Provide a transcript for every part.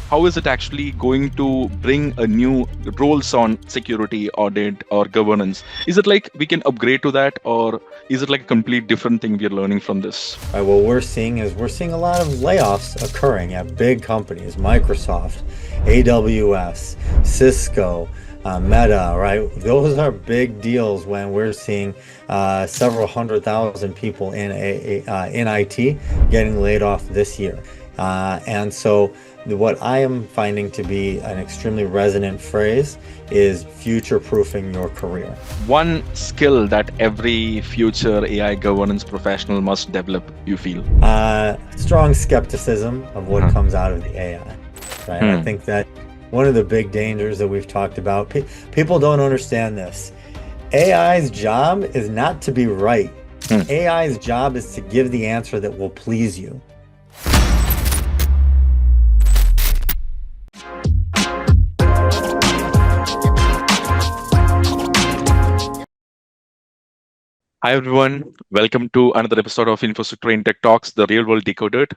how is it actually going to bring a new roles on security, audit, or governance? Is it like we can upgrade to that, or is it like a complete different thing we're learning from this? Right, what we're seeing a lot of layoffs occurring at big companies, Microsoft, AWS, Cisco, Meta, right? Those are big deals when we're seeing several 100,000 people in IT getting laid off this year. And so what I am finding to be an extremely resonant phrase is future-proofing your career. One skill that every future AI governance professional must develop, you feel? Strong skepticism of what Huh. comes out of the AI, right? I Hmm. think that one of the big dangers that we've talked about, people don't understand this. AI's job is not to be right. Hmm. AI's job is to give the answer that will please you. Hi everyone, welcome to another episode of InfosecTrain TechTalks, the real world decoded.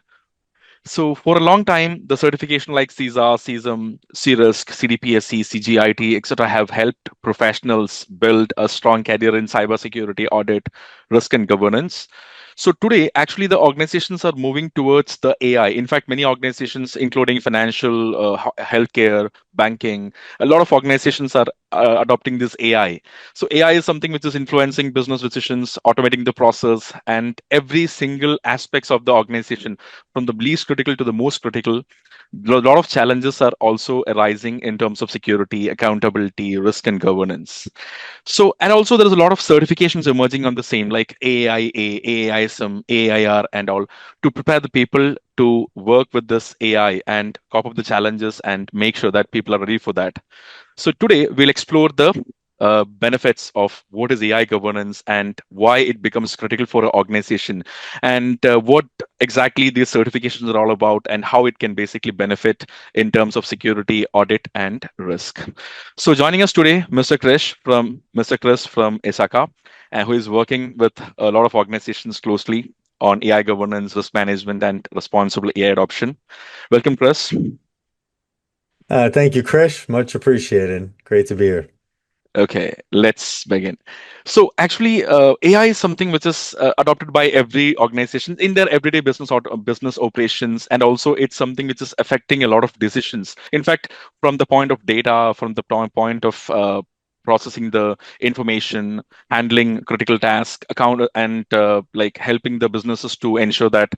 So for a long time, the certification like CISA, CISM, CRISC, CDPSE, CGEIT, etc., have helped professionals build a strong career in cybersecurity, audit, risk, and governance. So today, actually, the organizations are moving towards the AI. In fact, many organizations, including financial, healthcare, banking, a lot of organizations are adopting this AI. So AI is something which is influencing business decisions, automating the process, and every single aspects of the organization from the least critical to the most critical. A lot of challenges are also arising in terms of security, accountability, risk, and governance. So, and also there is a lot of certifications emerging on the same, like AAIA, AAISM, AAIR, and all, to prepare the people to work with this AI and cope up the challenges and make sure that people are ready for that. So today we'll explore the benefits of what is AI governance and why it becomes critical for an organization, and what exactly these certifications are all about, and how it can basically benefit in terms of security, audit, and risk. So joining us today, Mr. Chris from ISACA, and who is working with a lot of organizations closely on AI governance, risk management, and responsible AI adoption. Welcome, Chris. Thank you, Krish. Much appreciated. Great to be here. Okay, let's begin. So actually, AI is something which is adopted by every organization in their everyday business operations, and also it's something which is affecting a lot of decisions. In fact, from the point of data, from the point of processing the information, handling critical tasks, account, and like helping the businesses to ensure that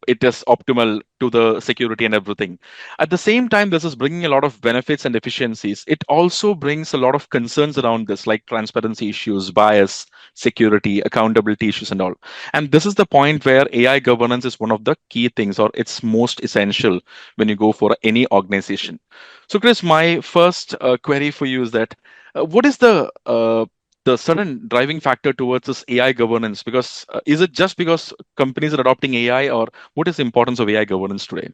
it is optimal to the security and everything. At the same time, this is bringing a lot of benefits and efficiencies. It also brings a lot of concerns around this, like transparency issues, bias, security, accountability issues, and all. And this is the point where AI governance is one of the key things, or it's most essential when you go for any organization. So, Chris, my first query for you is that what is the sudden driving factor towards this AI governance? Because is it just because companies are adopting AI, or what is the importance of AI governance today?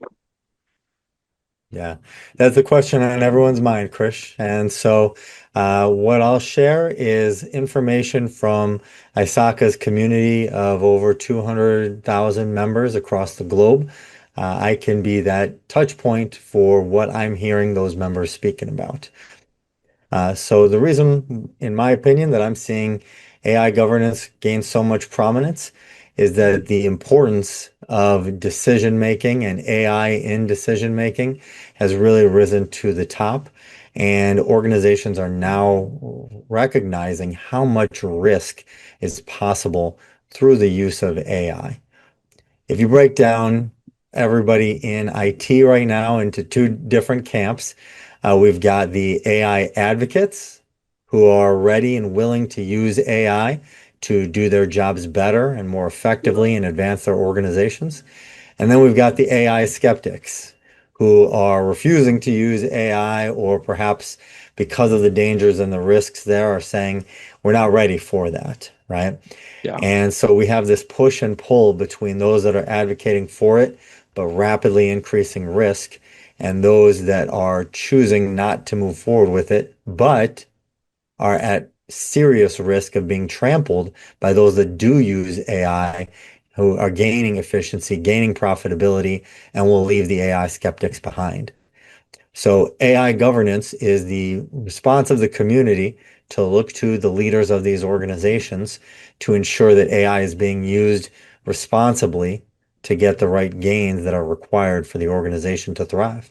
Yeah, that's the question on everyone's mind, Krish. And so, what I'll share is information from ISACA's community of over 200,000 members across the globe. I can be that touch point for what I'm hearing those members speaking about. So the reason, in my opinion, that I'm seeing AI governance gain so much prominence is that the importance of decision making and AI in decision making has really risen to the top. And organizations are now recognizing how much risk is possible through the use of AI. If you break down everybody in IT right now into two different camps, we've got the AI advocates who are ready and willing to use AI to do their jobs better and more effectively and advance their organizations. And then we've got the AI skeptics who are refusing to use AI, or perhaps because of the dangers and the risks there are saying, we're not ready for that, right? Yeah. And so we have this push and pull between those that are advocating for it, but rapidly increasing risk, and those that are choosing not to move forward with it, but are at serious risk of being trampled by those that do use AI, who are gaining efficiency, gaining profitability, and will leave the AI skeptics behind. So AI governance is the response of the community to look to the leaders of these organizations to ensure that AI is being used responsibly to get the right gains that are required for the organization to thrive.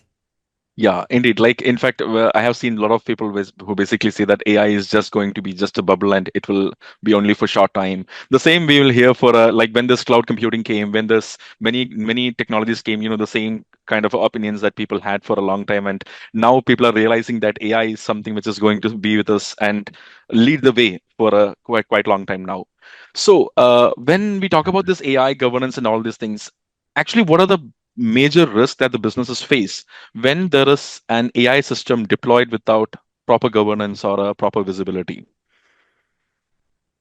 Yeah, indeed. Like, in fact, I have seen a lot of people who basically say that AI is just going to be just a bubble and it will be only for short time. The same we will hear for like when this cloud computing came, when this many technologies came, the same kind of opinions that people had for a long time, and now people are realizing that AI is something which is going to be with us and lead the way for a quite long time now. So, when we talk about this AI governance and all these things, actually, what are the major risks that the businesses face when there is an AI system deployed without proper governance or a proper visibility?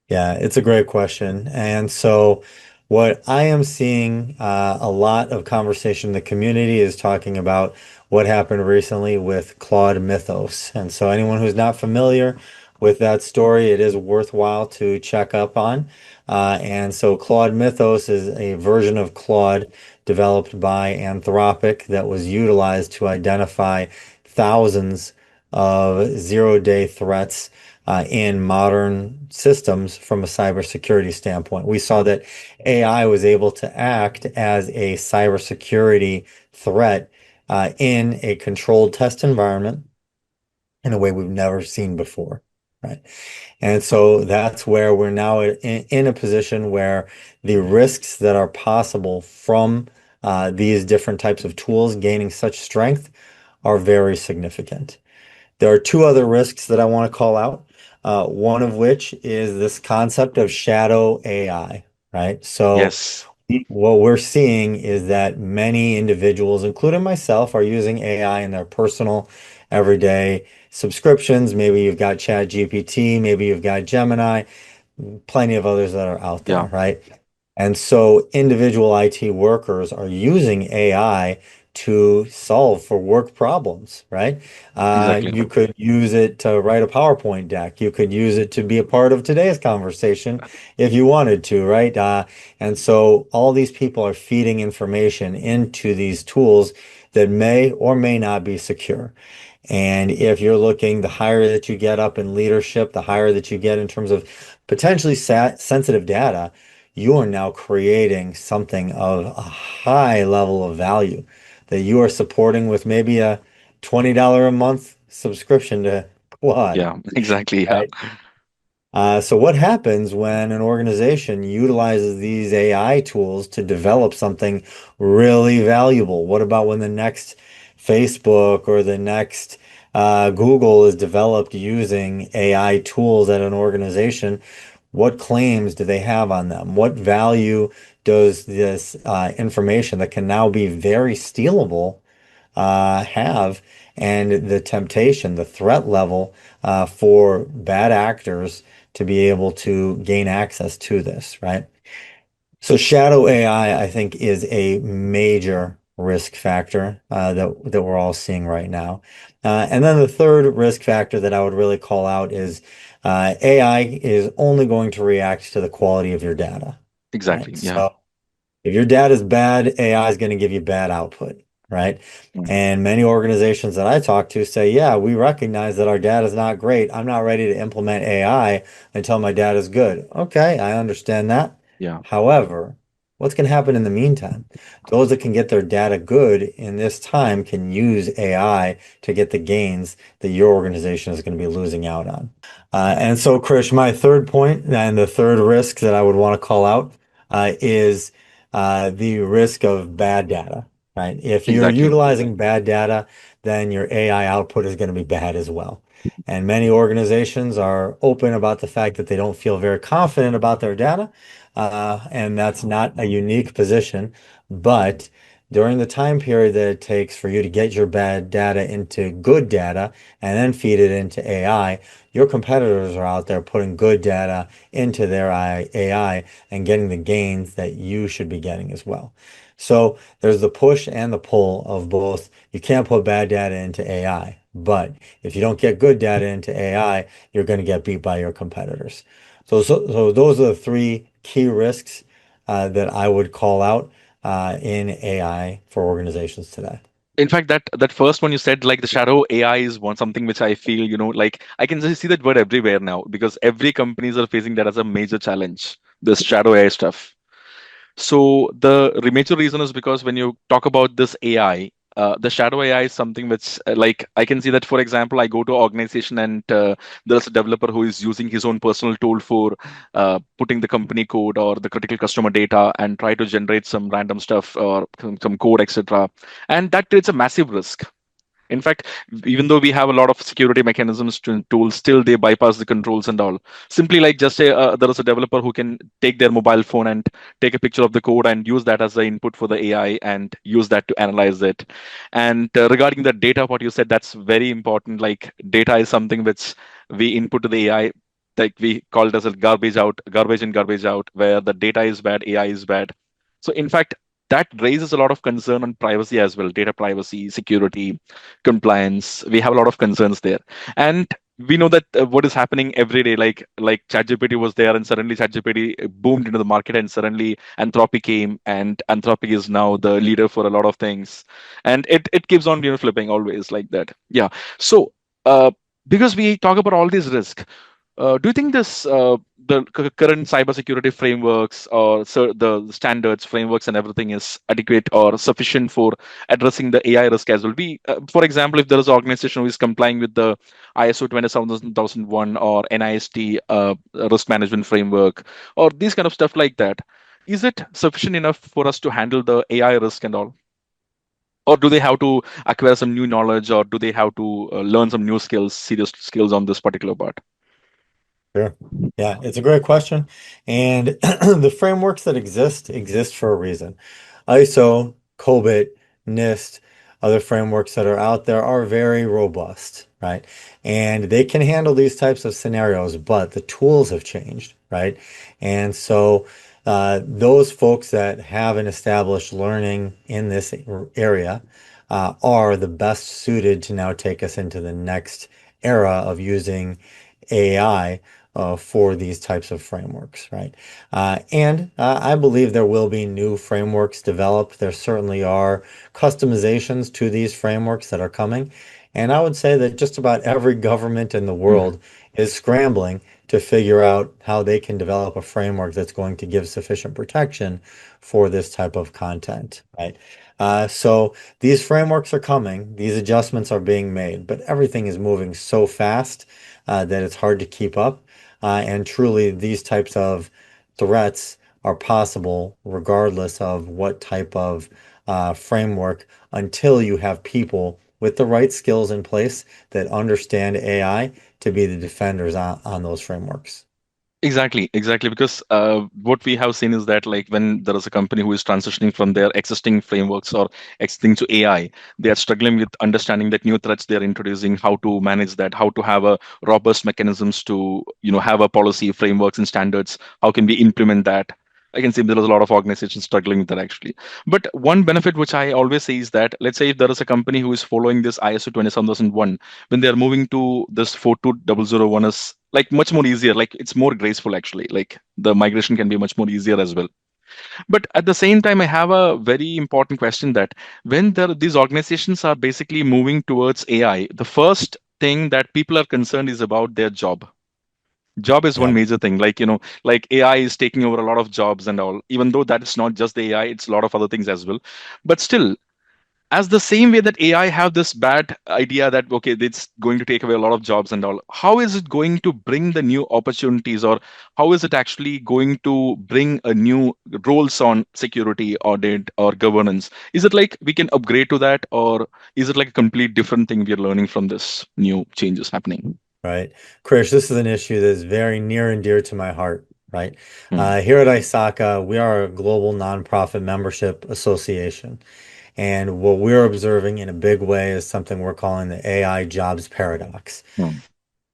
Yeah, it's a great question. And so, what I am seeing a lot of conversation in the community is talking about what happened recently with Claude Mythos. And so, anyone who's not familiar with that story, it is worthwhile to check up on. And so, Claude Mythos is a version of Claude developed by Anthropic that was utilized to identify thousands of zero-day threats in modern systems from a cybersecurity standpoint. We saw that AI was able to act as a cybersecurity threat in a controlled test environment in a way we've never seen before, right? And so that's where we're now in a position where the risks that are possible from these different types of tools gaining such strength are very significant. There are two other risks that I want to call out. One of which is this concept of shadow AI, right? So Yes, what we're seeing is that many individuals, including myself, are using AI in their personal everyday subscriptions. Maybe you've got ChatGPT, maybe you've got Gemini, plenty of others that are out yeah, there, right? And so individual IT workers are using AI to solve for work problems, right? exactly. You could use it to write a PowerPoint deck. You could use it to be a part of today's conversation if you wanted to, right? And so all these people are feeding information into these tools that may or may not be secure. And if you're looking, the higher that you get up in leadership, the higher that you get in terms of potentially sensitive data, you are now creating something of a high level of value that you are supporting with maybe a $20 a month subscription to Quad, Yeah, exactly. Yeah, right? So what happens when an organization utilizes these AI tools to develop something really valuable? What about when the next Facebook or the next Google is developed using AI tools at an organization? What claims do they have on them? What value does this information that can now be very stealable have? And the temptation, the threat level for bad actors to be able to gain access to this, right? So shadow AI, I think, is a major risk factor that we're all seeing right now. And then the third risk factor that I would really call out is AI is only going to react to the quality of your data, right? exactly. Yeah. So if your data is bad, AI is going to give you bad output, right? Mm. And many organizations that I talk to say, yeah, we recognize that our data is not great. I'm not ready to implement AI until my data is good. Okay, I understand that. Yeah. However, what's going to happen in the meantime? Those that can get their data good in this time can use AI to get the gains that your organization is going to be losing out on. And so, Krish, my third point and the third risk that I would want to call out is the risk of bad data, right? If you're Exactly. utilizing bad data, then your AI output is going to be bad as well. And many organizations are open about the fact that they don't feel very confident about their data. And that's not a unique position. But during the time period that it takes for you to get your bad data into good data and then feed it into AI, your competitors are out there putting good data into their AI and getting the gains that you should be getting as well. So there's the push and the pull of both. You can't put bad data into AI, but if you don't get good data into AI, you're going to get beat by your competitors. So those are the three key risks that I would call out in AI for organizations today. in fact, that first one you said, like the shadow AI is one something which I feel, like I can just see that word everywhere now because every companies are facing that as a major challenge. This shadow AI stuff. So the major reason is because when you talk about this AI, the shadow AI is something which, like, I can see that, for example, I go to an organization and there's a developer who is using his own personal tool for putting the company code or the critical customer data and try to generate some random stuff or some code, etc. And that creates a massive risk. In fact, even though we have a lot of security mechanisms to tools, still they bypass the controls and all. Simply like just say there is a developer who can take their mobile phone and take a picture of the code and use that as the input for the AI and use that to analyze it. And regarding the data, what you said, that's very important. Like data is something which we input to the AI. Like we call it as a garbage out, garbage in, garbage out, where the data is bad, AI is bad. So in fact, that raises a lot of concern on privacy as well, data privacy, security, compliance. We have a lot of concerns there, and we know that what is happening every day. Like ChatGPT was there, and suddenly ChatGPT boomed into the market, and suddenly Anthropic came, and Anthropic is now the leader for a lot of things, and it keeps on flipping always like that. Yeah. So because we talk about all these risks, do you think the current cybersecurity frameworks or the standards, frameworks, and everything is adequate or sufficient for addressing the AI risk as well? For example, if there is an organization who is complying with the ISO 27001 or NIST risk management framework or these kind of stuff like that, is it sufficient enough for us to handle the AI risk and all? Or do they have to acquire some new knowledge, or do they have to learn some new skills, serious skills on this particular part? Sure. Yeah, it's a great question. And the frameworks that exist for a reason. ISO, COBIT, NIST, other frameworks that are out there are very robust, right? And they can handle these types of scenarios, but the tools have changed, right? And so those folks that have an established learning in this area are the best suited to now take us into the next era of using AI for these types of frameworks, right? And I believe there will be new frameworks developed. There certainly are customizations to these frameworks that are coming. And I would say that just about every government in the world is scrambling to figure out how they can develop a framework that's going to give sufficient protection for this type of content, right? So these frameworks are coming, these adjustments are being made, but everything is moving so fast that it's hard to keep up. And truly, these types of threats are possible regardless of what type of framework until you have people with the right skills in place that understand AI to be the defenders on those frameworks. Exactly, exactly. Because what we have seen is that, like, when there is a company who is transitioning from their existing frameworks or existing to AI, they are struggling with understanding that new threats they are introducing, how to manage that, how to have a robust mechanisms to, have a policy, frameworks, and standards. How can we implement that? I can see there is a lot of organizations struggling with that actually. But one benefit which I always say is that, let's say if there is a company who is following this ISO 27001, when they are moving to this 42001 is like much more easier, like it's more graceful actually, like the migration can be much more easier as well. But at the same time, I have a very important question that when these organizations are basically moving towards AI, the first thing that people are concerned is about their job is one Yeah. major thing, like like AI is taking over a lot of jobs and all, even though that is not just the AI, it's a lot of other things as well. But still, as the same way that AI have this bad idea that okay, it's going to take away a lot of jobs and all, how is it going to bring the new opportunities, or how is it actually going to bring a new roles on security, audit, or governance? Is it like we can upgrade to that, or is it like a complete different thing we are learning from this new changes happening? Right. Krish, this is an issue that is very near and dear to my heart, right? Hmm. Here at ISACA, we are a global nonprofit membership association. And what we're observing in a big way is something we're calling the AI jobs paradox. Hmm.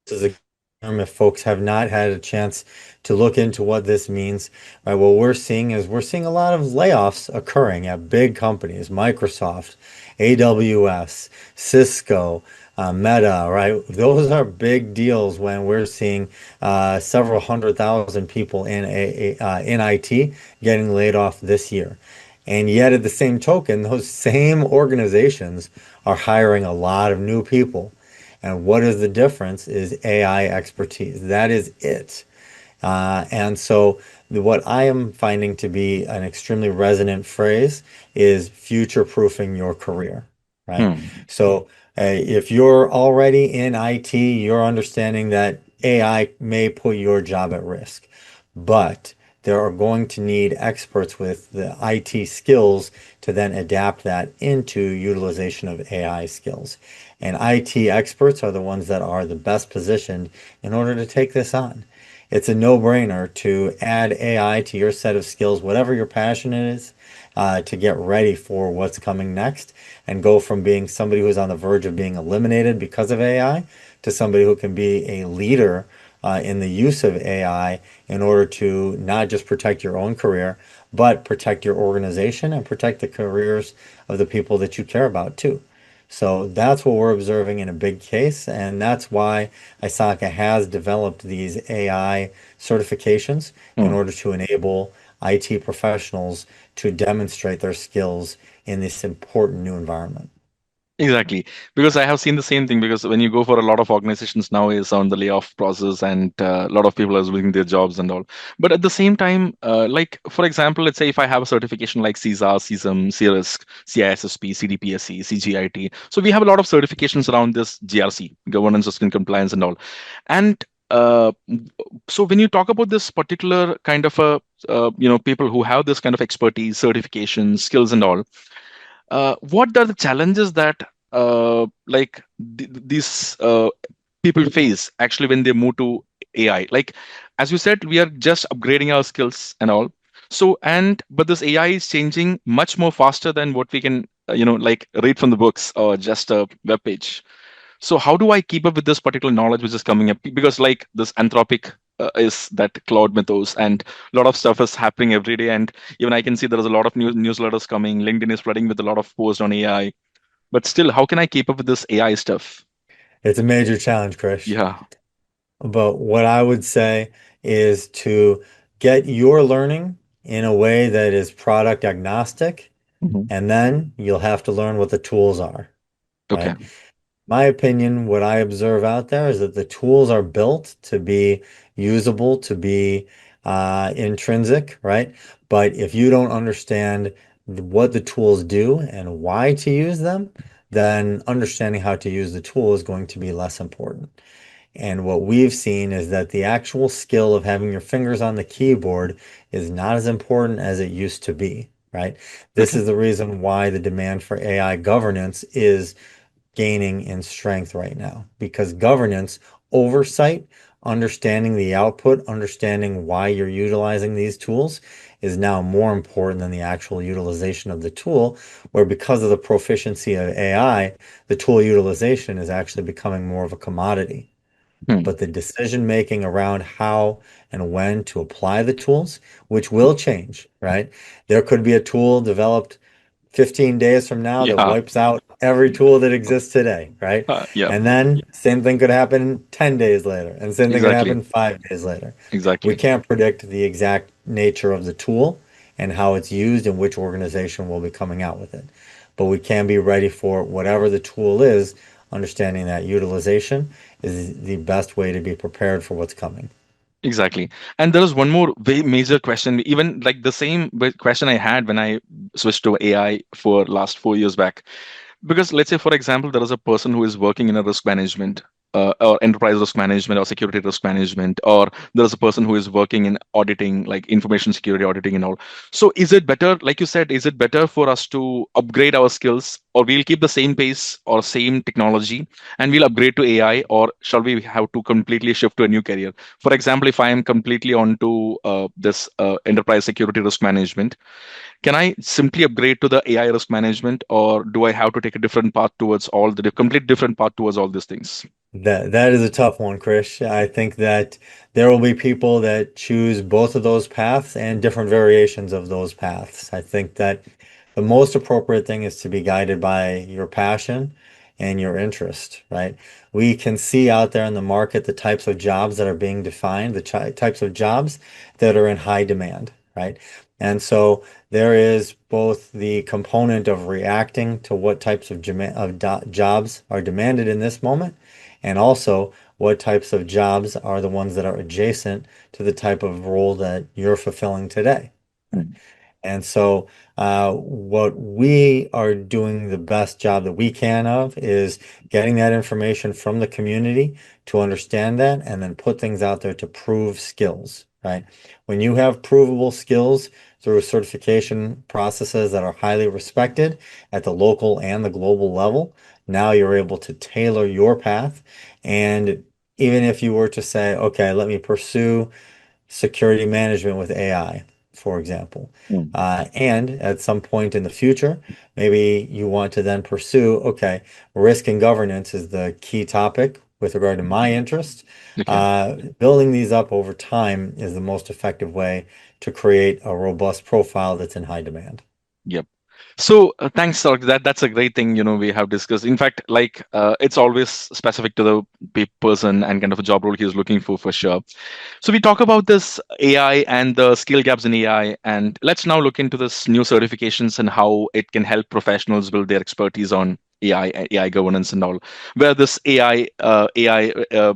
This is a term if folks have not had a chance to look into what this means, right? What we're seeing is we're seeing a lot of layoffs occurring at big companies, Microsoft, AWS, Cisco, Meta, right? Those are big deals when we're seeing several 100,000 people in IT getting laid off this year. And yet, at the same token, those same organizations are hiring a lot of new people. And what is the difference is AI expertise. That is it. And so, what I am finding to be an extremely resonant phrase is future proofing your career, right? Hmm. So, if you're already in IT, you're understanding that AI may put your job at risk, but there are going to need experts with the IT skills to then adapt that into utilization of AI skills. And IT experts are the ones that are the best positioned in order to take this on. It's a no-brainer to add AI to your set of skills, whatever your passion is, to get ready for what's coming next and go from being somebody who's on the verge of being eliminated because of AI to somebody who can be a leader in the use of AI in order to not just protect your own career, but protect your organization and protect the careers of the people that you care about too. So that's what we're observing in a big case, and that's why ISACA has developed these AI certifications in Hmm. order to enable IT professionals to demonstrate their skills in this important new environment. Exactly, because I have seen the same thing. Because when you go for a lot of organizations now is on the layoff process, and a lot of people are losing their jobs and all. But at the same time, like for example, let's say if I have a certification like CISA, CISM, CRISC, CISSP, CDPSE, CGEIT, so we have a lot of certifications around this GRC, governance, risk, and compliance, and all. And so when you talk about this particular kind of a people who have this kind of expertise, certification, skills, and all, what are the challenges that these people face actually when they move to AI? Like as you said, we are just upgrading our skills and all. So and but this AI is changing much more faster than what we can like read from the books or just a web page. So how do I keep up with this particular knowledge which is coming up? Because like this Anthropic is that cloud mythos, and a lot of stuff is happening every day. And even I can see there is a lot of newsletters coming. LinkedIn is flooding with a lot of posts on AI. But still, how can I keep up with this AI stuff? It's a major challenge, Krish. Yeah. But what I would say is to get your learning in a way that is product agnostic, Mhm. and then you'll have to learn what the tools are, Okay. right? My opinion, what I observe out there is that the tools are built to be usable, to be intrinsic, right? But if you don't understand what the tools do and why to use them, then understanding how to use the tool is going to be less important. And what we've seen is that the actual skill of having your fingers on the keyboard is not as important as it used to be, right? This Okay. is the reason why the demand for AI governance is gaining in strength right now because governance, oversight, understanding the output, understanding why you're utilizing these tools is now more important than the actual utilization of the tool, where because of the proficiency of AI, the tool utilization is actually becoming more of a commodity. Hmm. But the decision making around how and when to apply the tools, which will change, right? There could be a tool developed 15 days from now that Yeah. wipes out every tool that exists today, right? Yeah. And then same thing could happen 10 days later, and same thing could Exactly. happen 5 days later. We Exactly. can't predict the exact nature of the tool and how it's used and which organization will be coming out with it. But we can be ready for whatever the tool is, understanding that utilization is the best way to be prepared for what's coming. Exactly. And there is one more very major question, even like the same question I had when I switched to AI for last 4 years back. Because let's say, for example, there is a person who is working in a risk management or enterprise risk management or security risk management, or there is a person who is working in auditing, like information security auditing and all. So is it better, like you said, is it better for us to upgrade our skills, or we'll keep the same pace or same technology and we'll upgrade to AI, or shall we have to completely shift to a new career? For example, if I am completely onto this enterprise security risk management, can I simply upgrade to the AI risk management, or do I have to take a different path towards all the complete different path towards all these things? That is a tough one, Krish. I think that there will be people that choose both of those paths and different variations of those paths. I think that the most appropriate thing is to be guided by your passion and your interest, right? We can see out there in the market the types of jobs that are being defined, the types of jobs that are in high demand, right? And so there is both the component of reacting to what types of, jobs are demanded in this moment, and also what types of jobs are the ones that are adjacent to the type of role that you're fulfilling today. Right? Mm, And so, what we are doing the best job that we can of is getting that information from the community to understand that and then put things out there to prove skills, right? When you have provable skills through certification processes that are highly respected at the local and the global level, now you're able to tailor your path. And even if you were to say, okay, let me pursue security management with AI, for example. mm, And at some point in the future, maybe you want to then pursue, okay, risk and governance is the key topic with regard to my interest. okay. Building these up over time is the most effective way to create a robust profile that's in high demand. Yep. So thanks, Sark. That's a great thing, we have discussed. In fact, like it's always specific to the person and kind of a job role he is looking for sure. So we talk about this AI and the skill gaps in AI, and let's now look into this new certifications and how it can help professionals build their expertise on AI governance and all. Where this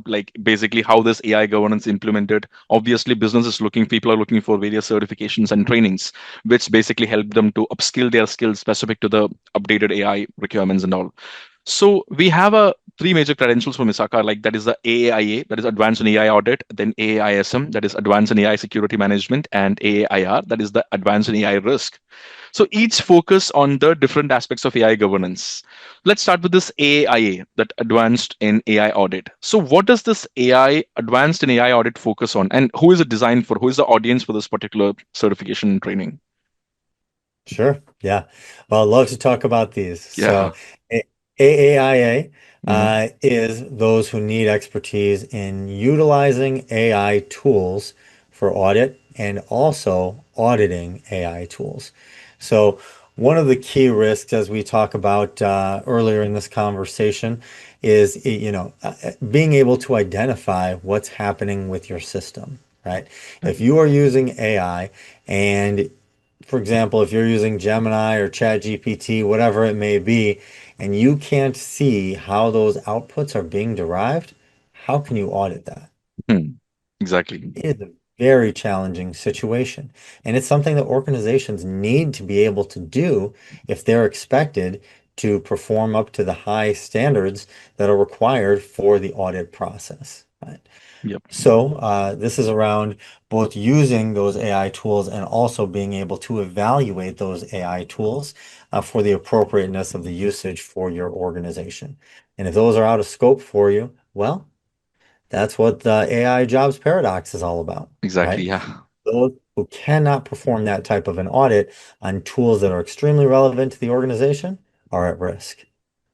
like basically how this AI governance implemented. Obviously, people are looking for various certifications and trainings, which basically help them to upskill their skills specific to the updated AI requirements and all. So we have a three major credentials from ISACA, like that is the AAIA, that is Advanced in AI Audit, then AAISM, that is Advanced in AI Security Management, and AAIR, that is the Advanced in AI Risk. So each focus on the different aspects of AI governance. Let's start with this AAIA, that Advanced in AI Audit. So what does this AI Advanced in AI Audit focus on, and who is it designed for? Who is the audience for this particular certification and training? Sure. Yeah. Well, I'd love to talk about these. Yeah. So, AAIA Hmm. is those who need expertise in utilizing AI tools for audit and also auditing AI tools. So, one of the key risks, as we talk about earlier in this conversation, is being able to identify what's happening with your system, right? If you are using AI and for example, if you're using Gemini or ChatGPT, whatever it may be, and you can't see how those outputs are being derived, how can you audit that? Hmm. Exactly. It is a very challenging situation. And it's something that organizations need to be able to do if they're expected to perform up to the high standards that are required for the audit process. Right? Yep. So this is around both using those AI tools and also being able to evaluate those AI tools for the appropriateness of the usage for your organization. And if those are out of scope for you, well, that's what the AI jobs paradox is all about, Exactly. right? Yeah. Those who cannot perform that type of an audit on tools that are extremely relevant to the organization are at risk.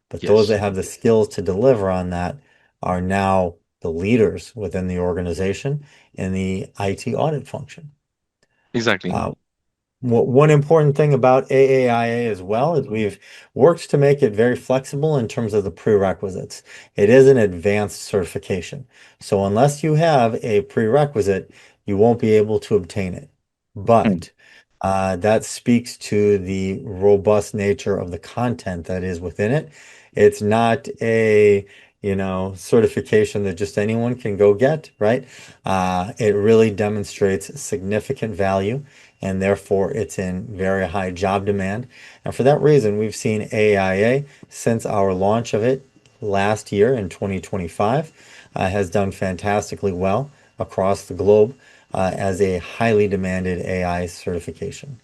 But those Yes. that have the skills to deliver on that are now the leaders within the organization in the IT audit function. Exactly. Uh, one important thing about AAIA as well is we've worked to make it very flexible in terms of the prerequisites. It is an advanced certification. So unless you have a prerequisite, you won't be able to obtain it. Hmm. But that speaks to the robust nature of the content that is within it. It's not a, certification that just anyone can go get, right? It really demonstrates significant value and therefore it's in very high job demand. And for that reason, we've seen AIA since our launch of it last year in 2025 has done fantastically well across the globe as a highly demanded AI certification.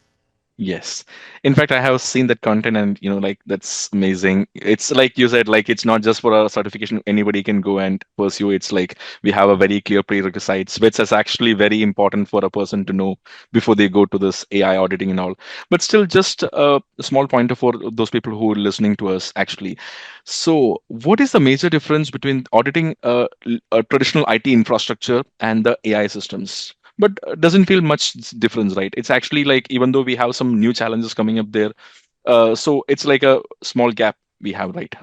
Yes. In fact, I have seen that content and like that's amazing. It's like you said, like it's not just for a certification anybody can go and pursue. It's like we have a very clear prerequisites, which is actually very important for a person to know before they go to this AI auditing and all. But still, just a small pointer for those people who are listening to us actually. So, what is the major difference between auditing a traditional IT infrastructure and the AI systems? But doesn't feel much difference, right? It's actually like even though we have some new challenges coming up there, so it's like a small gap we have, right?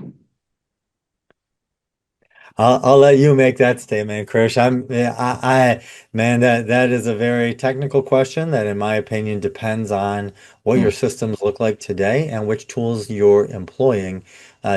I'll let you make that statement, Krish. Man, that is a very technical question that, in my opinion, depends on what Hmm. your systems look like today and which tools you're employing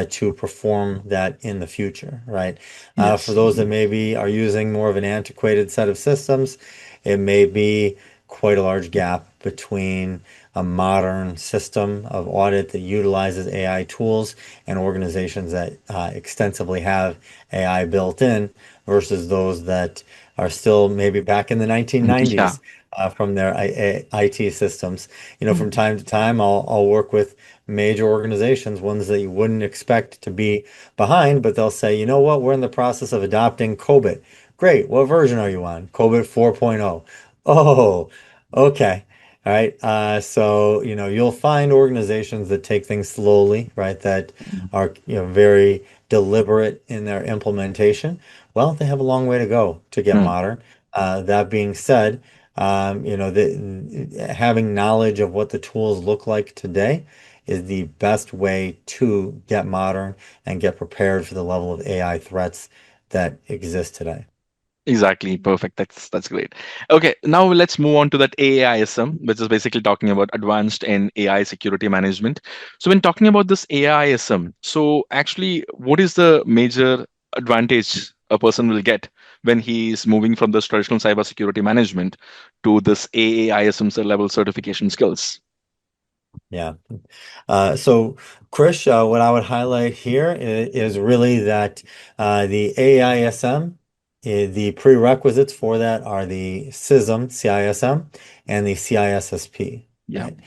to perform that in the future, right? For Yes. those that maybe are using more of an antiquated set of systems, it may be quite a large gap between a modern system of audit that utilizes AI tools and organizations that extensively have AI built in versus those that are still maybe back in the Yeah. 1990s from their IT systems. From Hmm. time to time, I'll work with major organizations, ones that you wouldn't expect to be behind, but they'll say, you know what, we're in the process of adopting COBIT. Great. What version are you on? COBIT 4.0. Oh, okay. All right. So, you'll find organizations that take things slowly, right? That are, very deliberate in their implementation. Well, they have a long way to go to get Hmm. modern. That being said, having knowledge of what the tools look like today is the best way to get modern and get prepared for the level of AI threats that exist today. Exactly. Perfect. That's great. Okay, now let's move on to that AAISM, which is basically talking about advanced in AI security management. So when talking about this AAISM, so actually, what is the major advantage a person will get when he's moving from this traditional cybersecurity management to this AAISM level certification skills? Yeah. So, Krish, what I would highlight here is really that the AISM, the prerequisites for that are the CISM, CISM, and the CISSP, Yeah. right?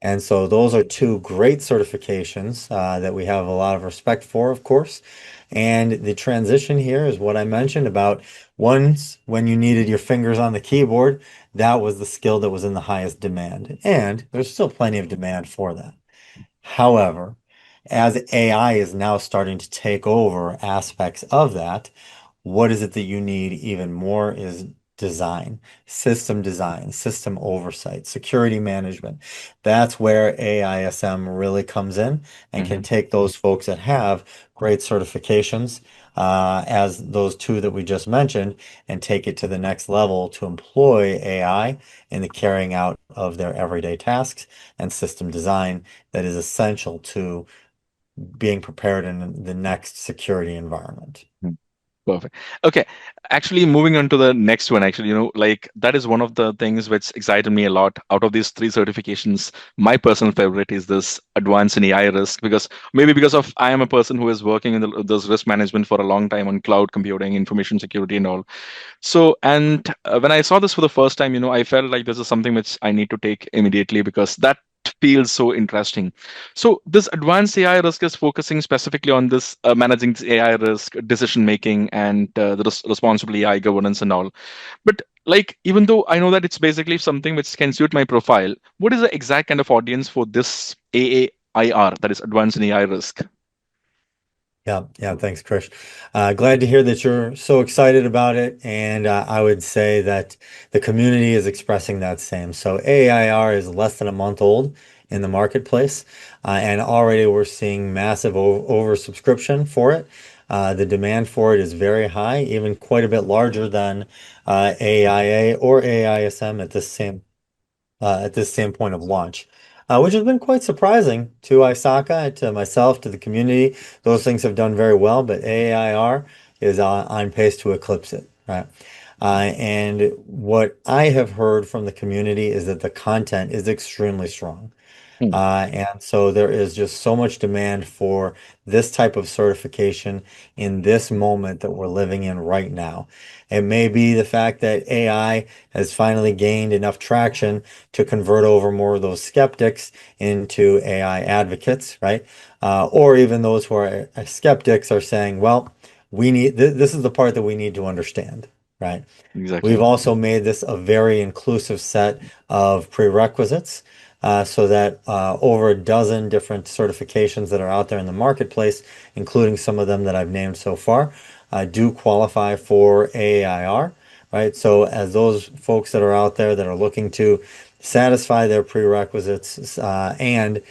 And so those are two great certifications that we have a lot of respect for, of course. And the transition here is what I mentioned about once when you needed your fingers on the keyboard, that was the skill that was in the highest demand. And there's still plenty of demand for that. However, as AI is now starting to take over aspects of that, what is it that you need even more is design, system oversight, security management. That's where AISM really comes in and can Hmm. take those folks that have great certifications, as those two that we just mentioned, and take it to the next level to employ AI in the carrying out of their everyday tasks and system design that is essential to being prepared in the next security environment. Perfect. Okay. Actually, moving on to the next one, actually, like that is one of the things which excited me a lot. Out of these three certifications, my personal favorite is this advanced in AI risk because maybe because of I am a person who is working in this risk management for a long time on cloud computing, information security, and all. So, and when I saw this for the first time, I felt like this is something which I need to take immediately because that feels so interesting. So, this advanced AI risk is focusing specifically on this managing this AI risk, decision making, and the responsible AI governance and all. But like, even though I know that it's basically something which can suit my profile, what is the exact kind of audience for this AAIR, that is advanced in AI risk? Yeah, yeah, thanks, Krish. Glad to hear that you're so excited about it. And I would say that the community is expressing that same. So AIR is less than a month old in the marketplace, and already we're seeing massive oversubscription for it. The demand for it is very high, even quite a bit larger than AIA or AISM at this same point of launch, which has been quite surprising to ISACA, to myself, to the community. Those things have done very well, but AAIR is on pace to eclipse it, right? And what I have heard from the community is that the content is extremely strong. Hmm. And so there is just so much demand for this type of certification in this moment that we're living in right now. It may be the fact that AI has finally gained enough traction to convert over more of those skeptics into AI advocates, right? Or even those who are skeptics are saying, well, this is the part that we need to understand, right? We've Exactly. also made this a very inclusive set of prerequisites so that over a dozen different certifications that are out there in the marketplace, including some of them that I've named so far, do qualify for AAIR, right? So as those folks that are out there that are looking to satisfy their prerequisites and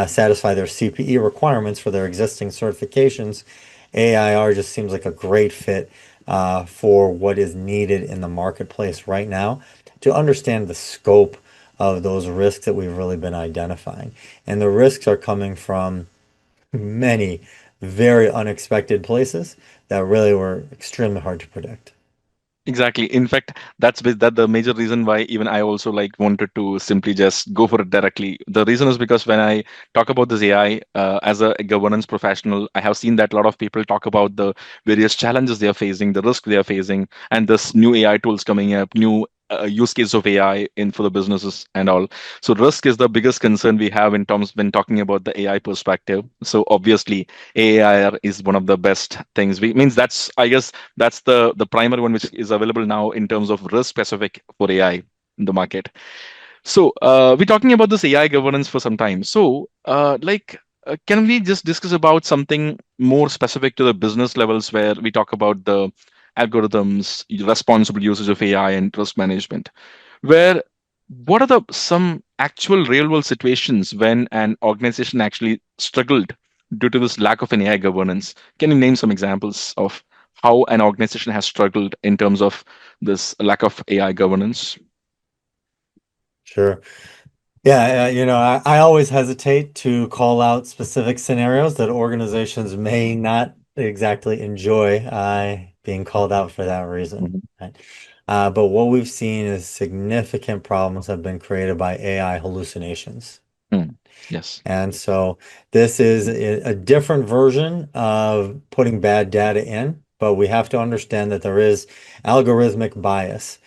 satisfy their CPE requirements for their existing certifications, AAIR just seems like a great fit for what is needed in the marketplace right now to understand the scope of those risks that we've really been identifying. And the risks are coming from many very unexpected places that really were extremely hard to predict. Exactly. In fact, that the major reason why even I also like wanted to simply just go for it directly. The reason is because when I talk about this AI as a governance professional, I have seen that a lot of people talk about the various challenges they are facing, the risk they are facing, and this new AI tools coming up, new use case of AI in for the businesses and all. So risk is the biggest concern we have in terms when talking about the AI perspective. So obviously, AAIR is one of the best things. We means that's I guess that's the primary one which is available now in terms of risk specific for AI in the market. So we're talking about this AI governance for some time. So can we just discuss about something more specific to the business levels where we talk about the algorithms, responsible usage of AI, and risk management? Where what are the some actual real world situations when an organization actually struggled due to this lack of an AI governance? Can you name some examples of how an organization has struggled in terms of this lack of AI governance? Sure. Yeah, I always hesitate to call out specific scenarios that organizations may not exactly enjoy being called out for that reason. Mhm. Right? But what we've seen is significant problems have been created by AI hallucinations. Mm. Yes. And so this is a different version of putting bad data in, but we have to understand that there is algorithmic bias.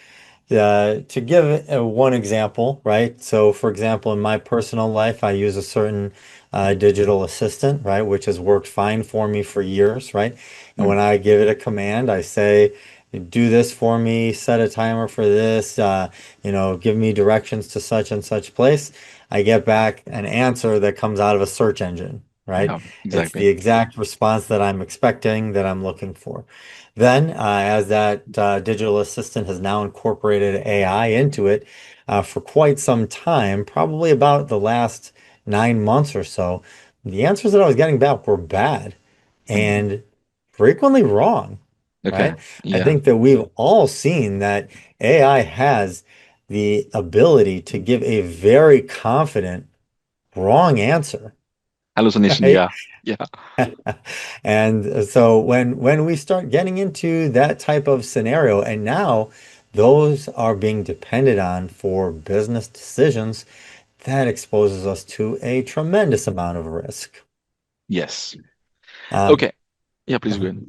To give one example, right? So, for example, in my personal life, I use a certain digital assistant, right, which has worked fine for me for years, right? And Mm. when I give it a command, I say, do this for me, set a timer for this, give me directions to such and such place. I get back an answer that comes out of a search engine, right? Yeah, It's exactly. the exact response that I'm expecting, that I'm looking for. Then, as that digital assistant has now incorporated AI into it for quite some time, probably about the last 9 months or so, the answers that I was getting back were bad Mm. and frequently wrong, Okay. right? I Yeah. think that we've all seen that AI has the ability to give a very confident wrong answer, Hallucination. right? Yeah. Yeah. And so when we start getting into that type of scenario, and now those are being depended on for business decisions, that exposes us to a tremendous amount of risk. Yes. Um, Okay. Yeah. Please go ahead.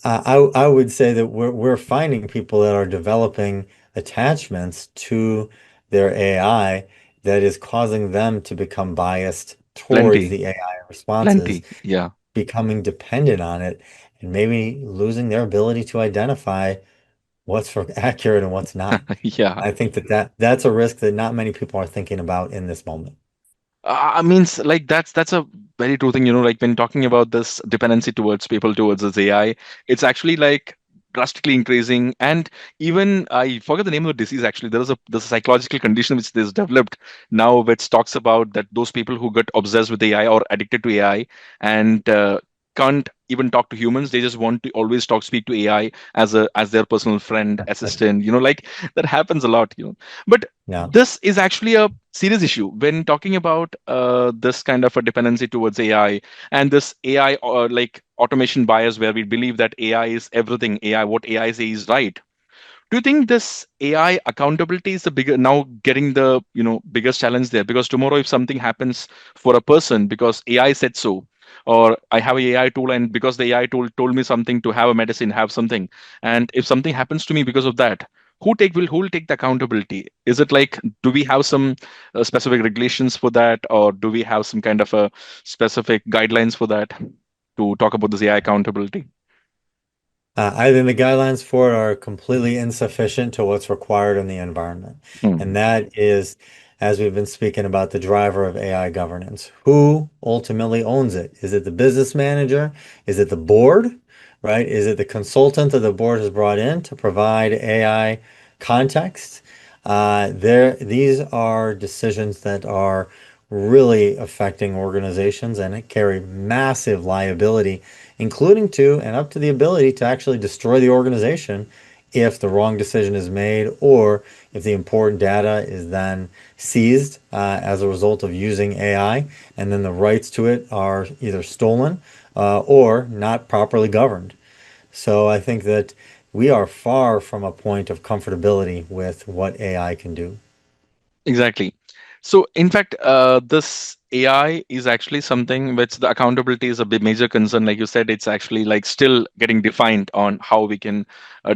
I would say that we're finding people that are developing attachments to their AI that is causing them to become biased towards Plenty. the AI responses, Plenty. Yeah. becoming dependent on it, and maybe losing their ability to identify what's accurate and what's not. Yeah. I think that's a risk that not many people are thinking about in this moment. I mean, like that's a very true thing. Like when talking about this dependency towards people towards this AI, it's actually like drastically increasing. And even I forget the name of the disease. Actually, there's a psychological condition which is developed now, which talks about that those people who get obsessed with AI or addicted to AI and can't even talk to humans. They just want to always speak to AI as their personal friend, assistant. Like that happens a lot. But Yeah. this is actually a serious issue when talking about this kind of a dependency towards AI and this AI like automation bias where we believe that AI is everything, AI, what AI says is right. Do you think this AI accountability is the bigger now getting the biggest challenge there? Because tomorrow, if something happens for a person because AI said so, or I have a AI tool and because the AI tool told me something to have a medicine, have something, and if something happens to me because of that, who will take the accountability? Is it like do we have some specific regulations for that, or do we have some kind of a specific guidelines for that to talk about this AI accountability? I think the guidelines for it are completely insufficient to what's required in the environment. And Hmm. that is, as we've been speaking about, the driver of AI governance. Who ultimately owns it? Is it the business manager? Is it the board? Right? Is it the consultant that the board has brought in to provide AI context? These are decisions that are really affecting organizations and carry massive liability, including to and up to the ability to actually destroy the organization if the wrong decision is made or if the important data is then seized as a result of using AI, and then the rights to it are either stolen or not properly governed. So I think that we are far from a point of comfortability with what AI can do. Exactly. So, in fact, this AI is actually something which the accountability is a big major concern. Like you said, it's actually like still getting defined on how we can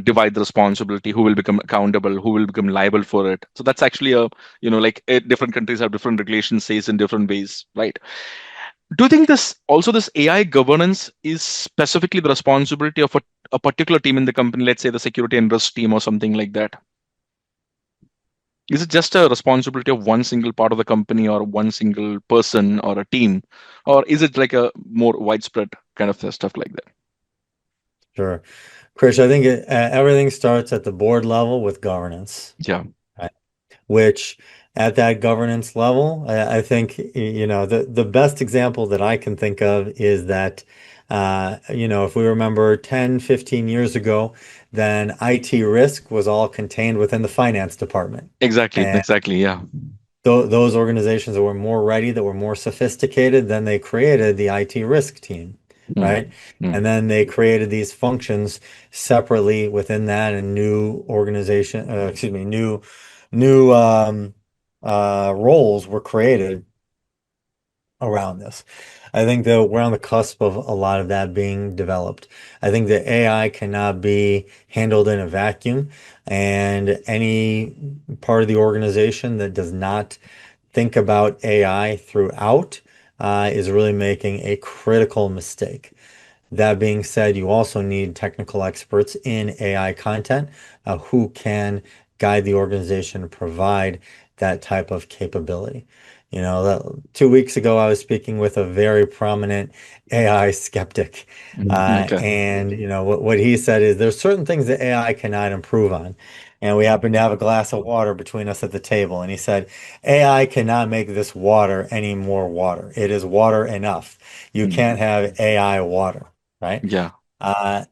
divide the responsibility, who will become accountable, who will become liable for it. So that's actually a, like different countries have different regulations, says in different ways, right? Do you think this AI governance is specifically the responsibility of a particular team in the company, let's say the security and risk team or something like that? Is it just a responsibility of one single part of the company or one single person or a team? Or is it like a more widespread kind of stuff like that? Sure. Krish, I think everything starts at the board level with governance, Yeah, right? Which at that governance level, I think, the best example that I can think of is that, if we remember 10, 15 years ago, then IT risk was all contained within the finance department. exactly. Exactly. Yeah. Those organizations that were more ready, that were more sophisticated, then they created the IT risk team, Mm, right? mm, And then they created these functions separately within that, and new organization, excuse me, new roles were created around this. I think that we're on the cusp of a lot of that being developed. I think that AI cannot be handled in a vacuum, and any part of the organization that does not think about AI throughout is really making a critical mistake. That being said, you also need technical experts in AI content who can guide the organization and provide that type of capability. 2 weeks ago, I was speaking with a very prominent AI skeptic, okay. and what he said is there's certain things that AI cannot improve on. And we happened to have a glass of water between us at the table, and he said, AI cannot make this water any more water. It is water enough. You Mm, can't have AI water, right? yeah.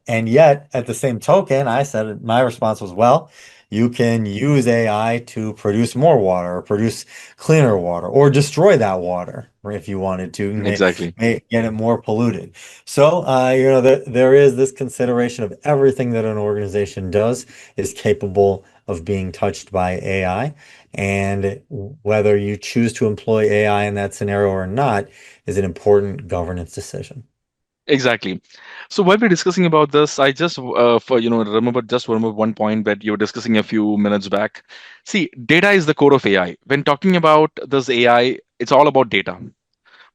And yet, at the same token, I said my response was, well, you can use AI to produce more water or produce cleaner water or destroy that water if you wanted to, Exactly. get it more polluted. So, there is this consideration of everything that an organization does is capable of being touched by AI. And whether you choose to employ AI in that scenario or not is an important governance decision. Exactly. So while we're discussing about this, I just for remember one point that you were discussing a few minutes back. See, data is the core of AI. When talking about this AI, it's all about data.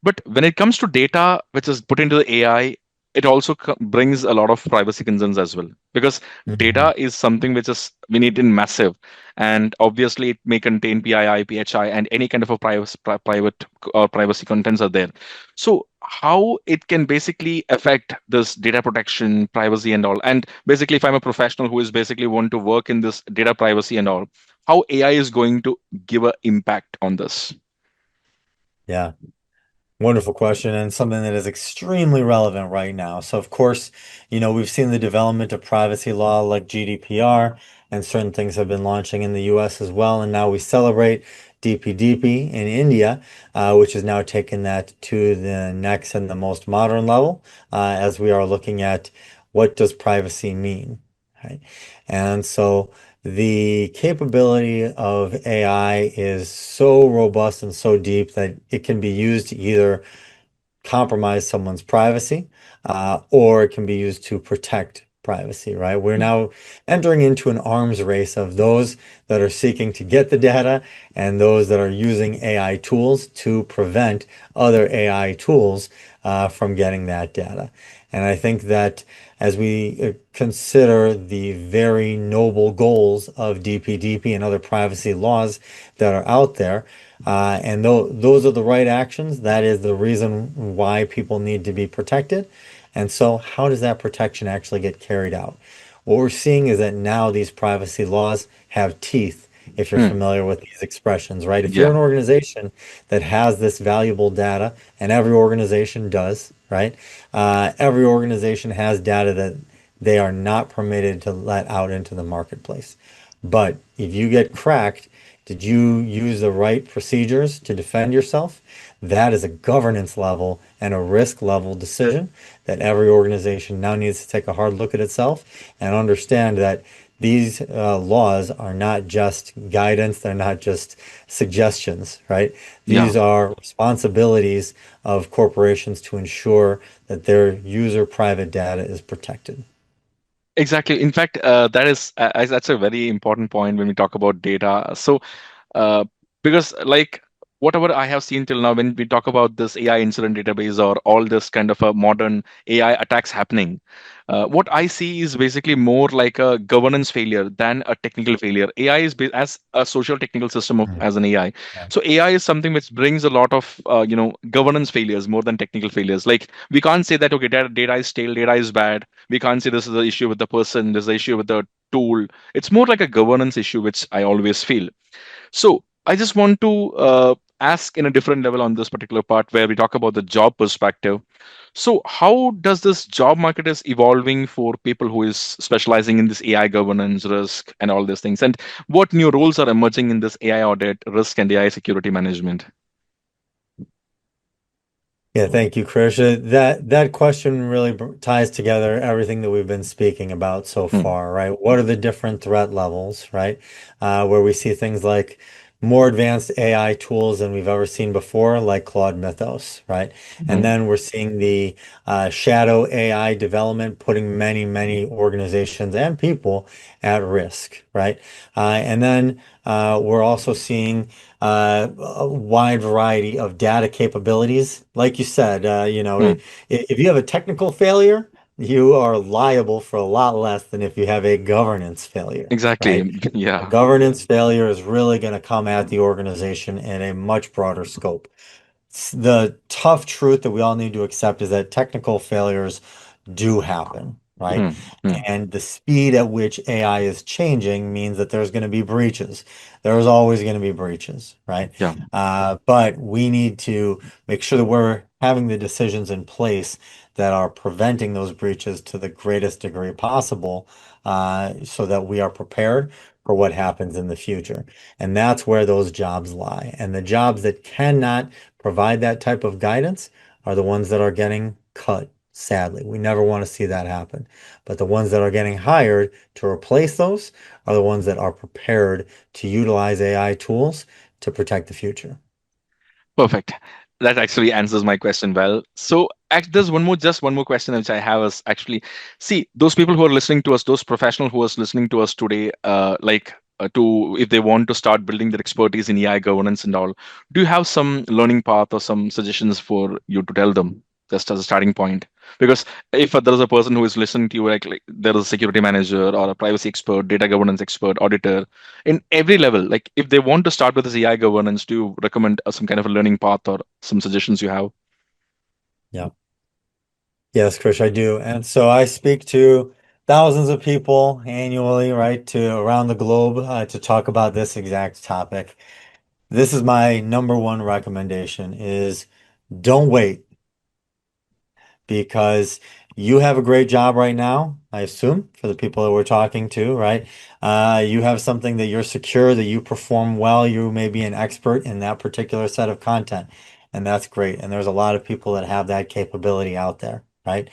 But when it comes to data which is put into the AI, it also brings a lot of privacy concerns as well. Because Mhm. data is something which is we need in massive, and obviously it may contain PII, PHI, and any kind of a private or privacy contents are there. So how it can basically affect this data protection, privacy, and all. And basically, if I'm a professional who is basically want to work in this data privacy and all, how AI is going to give an impact on this? Yeah. Wonderful question, and something that is extremely relevant right now. So, of course, we've seen the development of privacy law like GDPR, and certain things have been launching in the US as well. And now we celebrate DPDP in India, which has now taken that to the next and the most modern level, as we are looking at what does privacy mean, right? And so the capability of AI is so robust and so deep that it can be used to either compromise someone's privacy, or it can be used to protect privacy, right? We're Mm. now entering into an arms race of those that are seeking to get the data and those that are using AI tools to prevent other AI tools from getting that data. And I think that as we consider the very noble goals of DPDP and other privacy laws that are out there, and those are the right actions. That is the reason why people need to be protected. And so, how does that protection actually get carried out? What we're seeing is that now these privacy laws have teeth if you're Hmm. familiar with these expressions, right? If you're Yeah. an organization that has this valuable data, and every organization does, right? Every organization has data that they are not permitted to let out into the marketplace. But if you get cracked, did you use the right procedures to defend yourself? That is a governance level and a risk level decision that every organization now needs to take a hard look at itself and understand that these laws are not just guidance, they're not just suggestions, right? Yeah. These are responsibilities of corporations to ensure that their user private data is protected. Exactly. In fact, that's a very important point when we talk about data. So, uh, because like whatever I have seen till now, when we talk about this AI incident database or all this kind of a modern AI attacks happening, what I see is basically more like a governance failure than a technical failure. AI is as a social technical system of Mm. as an AI. Yeah. So AI is something which brings a lot of governance failures more than technical failures. Like we can't say that okay, data is stale, data is bad. We can't say this is the issue with the person, there's the issue with the tool. It's more like a governance issue, which I always feel. So I just want to ask in a different level on this particular part where we talk about the job perspective. So how does this job market is evolving for people who is specializing in this AI governance, risk, and all these things? And what new roles are emerging in this AI audit, risk, and AI security management? Yeah, thank you, Krish. That question really ties together everything that we've been speaking about so Hmm. far, right? What are the different threat levels, right? Where we see things like more advanced AI tools than we've ever seen before, like Claude Mythos, right? And Hmm. then we're seeing the shadow AI development putting many, many organizations and people at risk, right? And then we're also seeing a wide variety of data capabilities. Like you said, Hmm. if you have a technical failure, you are liable for a lot less than if you have a governance failure, Exactly. right? A Yeah. governance failure is really going to come at the organization in a much broader scope. The tough truth that we all need to accept is that technical failures do happen, right? Hmm. Hmm. And the speed at which AI is changing means that there's going to be breaches. There's always going to be breaches, right? Yeah. But we need to make sure that we're having the decisions in place that are preventing those breaches to the greatest degree possible, so that we are prepared for what happens in the future. And that's where those jobs lie. And the jobs that cannot provide that type of guidance are the ones that are getting cut, sadly. We never want to see that happen. But the ones that are getting hired to replace those are the ones that are prepared to utilize AI tools to protect the future. Perfect. That actually answers my question well. So, there's just one more question which I have is actually, see, those people who are listening to us, those professionals who are listening to us today, to if they want to start building their expertise in AI governance and all, do you have some learning path or some suggestions for you to tell them just as a starting point? Because if there is a person who is listening to you, like there is a security manager or a privacy expert, data governance expert, auditor, in every level, like if they want to start with this AI governance, do you recommend some kind of a learning path or some suggestions you have? Yeah. Yes, Krish, I do. And so I speak to thousands of people annually, right, to around the globe, to talk about this exact topic. This is my number one recommendation is don't wait, because you have a great job right now, I assume, for the people that we're talking to, right? You have something that you're secure, that you perform well. You may be an expert in that particular set of content, and that's great. And there's a lot of people that have that capability out there, right?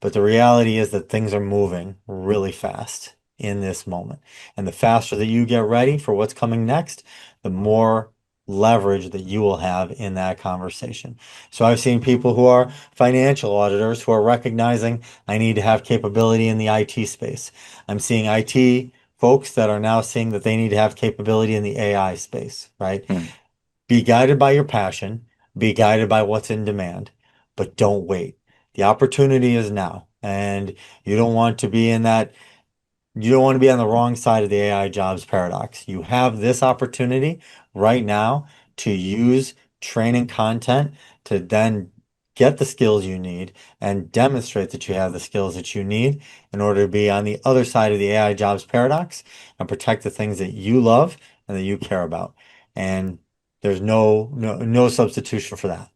But the reality is that things are moving really fast in this moment. And the faster that you get ready for what's coming next, the more leverage that you will have in that conversation. So I've seen people who are financial auditors who are recognizing I need to have capability in the IT space. I'm seeing IT folks that are now seeing that they need to have capability in the AI space, right? Hmm. Be guided by your passion, be guided by what's in demand, but don't wait. The opportunity is now, and you don't want to be in that you don't want to be on the wrong side of the AI jobs paradox. You have this opportunity right now to use training content to then get the skills you need and demonstrate that you have the skills that you need in order to be on the other side of the AI jobs paradox and protect the things that you love and that you care about. And there's no substitution for that.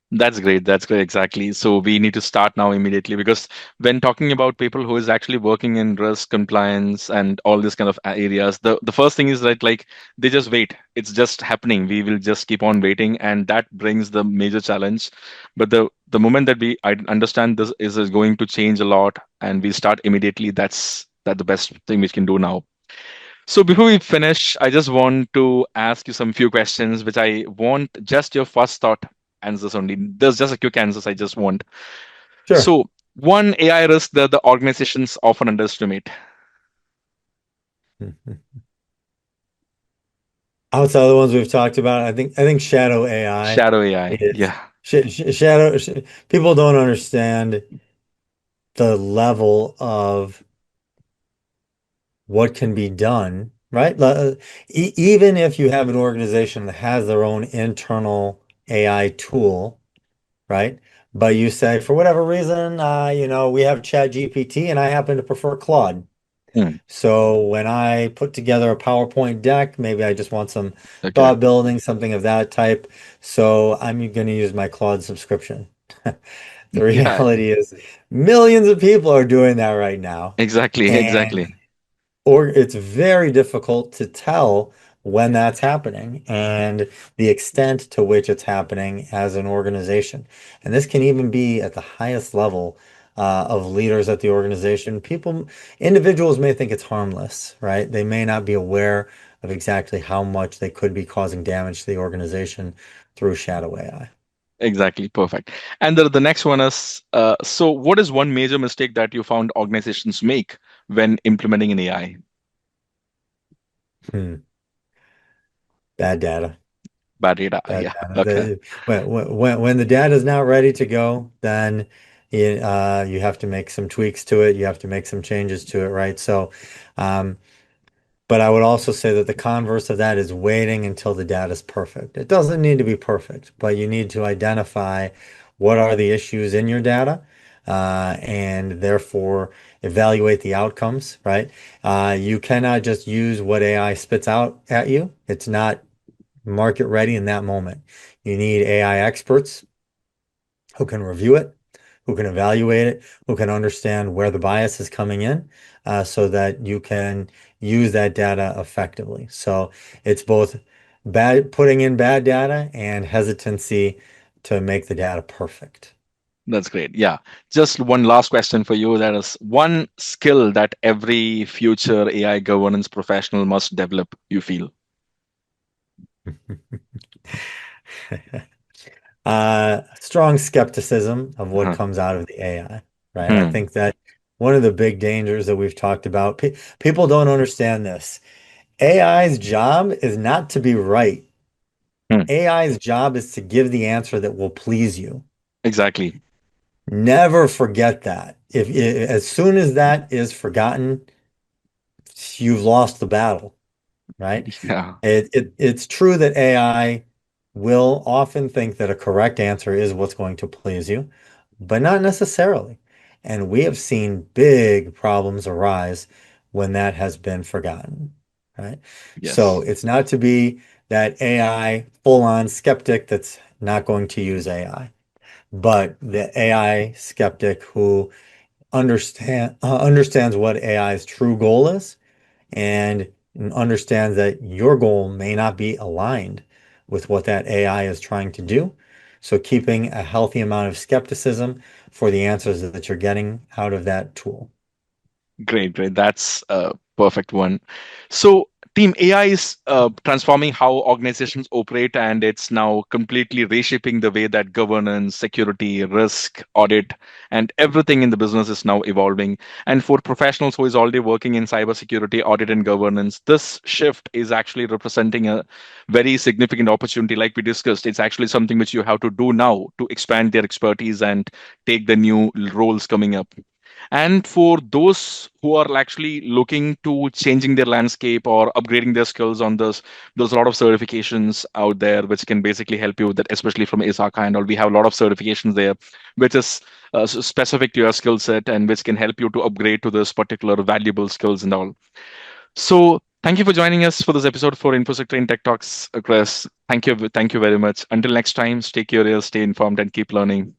That's great. That's great. Exactly. So we need to start now immediately because when talking about people who is actually working in risk compliance and all this kind of areas, the first thing is that like they just wait. It's just happening. We will just keep on waiting, and that brings the major challenge. But the moment that I understand is going to change a lot, and we start immediately, that the best thing we can do now. So before we finish, I just want to ask you some few questions, which I want just your first thought answers only. There's just a quick answers I just want. Sure. So one AI risk that the organizations often underestimate. Outside of the ones we've talked about, I think shadow AI Shadow AI. is Yeah. people don't understand the level of what can be done, right? Even if you have an organization that has their own internal AI tool, right? But you say, for whatever reason, we have Chat GPT and I happen to prefer Claude. Hmm. So when I put together a PowerPoint deck, maybe I just want some Okay. thought building, something of that type. So I'm going to use my Claude subscription. The Yeah. reality is millions of people are doing that right now. Exactly. And Exactly. or it's very difficult to tell when that's happening and the extent to which it's happening as an organization. And this can even be at the highest level of leaders at the organization. Individuals may think it's harmless, right? They may not be aware of exactly how much they could be causing damage to the organization through shadow AI. Exactly. Perfect. And the next one is so what is one major mistake that you found organizations make when implementing an AI? Hmm. Bad data. Bad data. Bad Yeah. data. Okay. When the data is not ready to go, then you have to make some tweaks to it. You have to make some changes to it, right? So, um, but I would also say that the converse of that is waiting until the data is perfect. It doesn't need to be perfect, but you need to identify what are the issues in your data, and therefore evaluate the outcomes, right? You cannot just use what AI spits out at you. It's not market ready in that moment. You need AI experts who can review it, who can evaluate it, who can understand where the bias is coming in, so that you can use that data effectively. So it's both putting in bad data and hesitancy to make the data perfect. That's great. Yeah. Just one last question for you. That is one skill that every future AI governance professional must develop, you feel? Strong skepticism of what Uh-huh. comes out of the AI, right? I Hmm. think that one of the big dangers that we've talked about, people don't understand this. AI's job is not to be right. Hmm. AI's job is to give the answer that will please you. Exactly. Never forget that. As soon as that is forgotten, you've lost the battle, right? Yeah. It's true that AI will often think that a correct answer is what's going to please you, but not necessarily. And we have seen big problems arise when that has been forgotten, right? So Yes. it's not to be that AI full-on skeptic that's not going to use AI, but the AI skeptic who understands what AI's true goal is and understands that your goal may not be aligned with what that AI is trying to do. So keeping a healthy amount of skepticism for the answers that you're getting out of that tool. Great, great. That's a perfect one. So, team AI is transforming how organizations operate, and it's now completely reshaping the way that governance, security, risk, audit, and everything in the business is now evolving. And for professionals who is already working in cybersecurity, audit, and governance, this shift is actually representing a very significant opportunity. Like we discussed, it's actually something which you have to do now to expand their expertise and take the new roles coming up. And for those who are actually looking to changing their landscape or upgrading their skills on this, there's a lot of certifications out there which can basically help you with that, especially from ISACA and all. We have a lot of certifications there, which is specific to your skill set and which can help you to upgrade to this particular valuable skills and all. So Thank you for joining us for this episode for InfosecTrain Tech Talks, Chris. Thank you very much. Until next time, stay curious, stay informed, and keep learning.